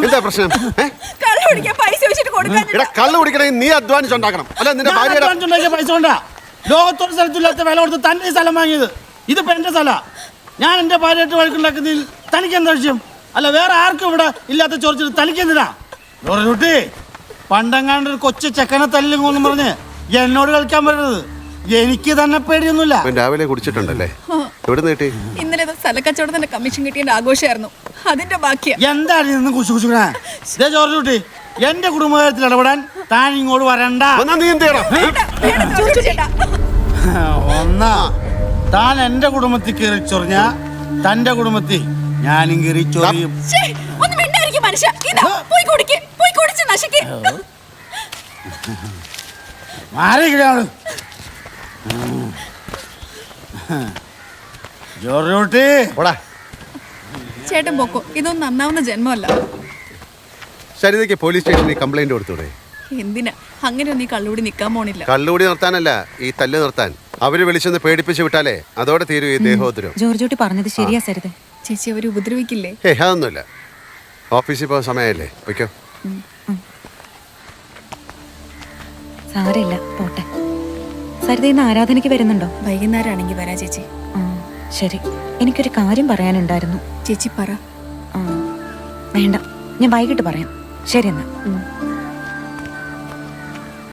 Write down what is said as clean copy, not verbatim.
എന്താ പ്രശ്നം? കള്ളു കുടിക്കണമെങ്കിൽ നീ അധ്വാനിച്ചുണ്ടാക്കണം. അല്ല നിന്റെ ഭാര്യ പൈസ കൊണ്ടാ ലോകത്തൊരു സ്ഥലത്തില്ലാത്ത വില കൊടുത്ത് തന്റെ ഈ സ്ഥലം വാങ്ങിയത്. ഇതിപ്പോ എന്റെ സ്ഥല. ഞാൻ എന്റെ ഭാര്യയായിട്ട് വഴക്കുണ്ടാക്കുന്നതിൽ തനിക്ക് എന്താ വിഷയം? അല്ല വേറെ ആർക്കും ഇവിടെ ഇല്ലാത്ത ചോദിച്ചിട്ട് തനിക്ക് എന്തിനാ? കുട്ടി പണ്ടെങ്ങാണ്ട് ഒരു കൊച്ചു ചെക്കനെ തല്ലിങ്ങോന്നും പറഞ്ഞ് എന്നോട് കളിക്കാൻ പറ്റുന്നത്. എനിക്ക് തന്നെ പേടിയൊന്നുമില്ല. രാവിലെ കുടിച്ചിട്ടുണ്ടല്ലേ? എവിടെ നീട്ടി? ഇന്നലെ സ്ഥലക്കച്ചവടത്തിന്റെ കമ്മീഷൻ കിട്ടിയ ആഘോഷമായിരുന്നു. അതിന്റെ ബാക്കിയാ. എന്താണ് നിന്ന് കുശു കുശുക്കണേ? ജോർജ് കുട്ടി എന്റെ കുടുംബത്തിൽ ഇടപെടാൻ താൻ ഇങ്ങോട്ട് വരണ്ട. ഒന്നാ താൻ എന്റെ കുടുംബത്തിൽ കയറി ചൊറിഞ്ഞ തന്റെ കുടുംബത്തിൽ ഞാനും കയറി ചൊറിയും. മാറിയാണ് ജോർജ് കുട്ടി. ചേട്ടൻ പൊക്കോ. ഇതൊന്നും നന്നാവുന്ന ജന്മമല്ല. ശരിതയ്ക്ക് പോലീസ് സ്റ്റേഷനിൽ കംപ്ലൈന്റ് കൊടുത്തൂടെ? എന്തിനാ അങ്ങനെ നീ കള്ളുകൂടി നിക്കാൻ പോണില്ല. കള്ളുകൂടി നിർത്താനല്ല, ഈ തല്ല് നിർത്താൻ. അവര് വിളിച്ചെന്ന് പേടിപ്പിച്ച് വിട്ടാലേ അതോടെ തീരും ഈ ദേഹോദ്രം. ജോർജ് കുട്ടി പറഞ്ഞത് ശരിയാ സരിത. ചേച്ചി അവര് ഉപദ്രവിക്കില്ലേ? അതൊന്നുമില്ല. ഓഫീസിൽ പോകാൻ സമയല്ലേ, വയ്ക്കോ. സാരമില്ല, പോട്ടെ. സരിത ഇന്ന് ആരാധനയ്ക്ക് വരുന്നുണ്ടോ? വൈകുന്നേരമാണെങ്കിൽ വരാ ചേച്ചി. ശരി, എനിക്കൊരു കാര്യം പറയാനുണ്ടായിരുന്നു. ചേച്ചി പറ. വേണ്ട, ഞാൻ വൈകിട്ട് പറയാം. ശരി എന്നാ.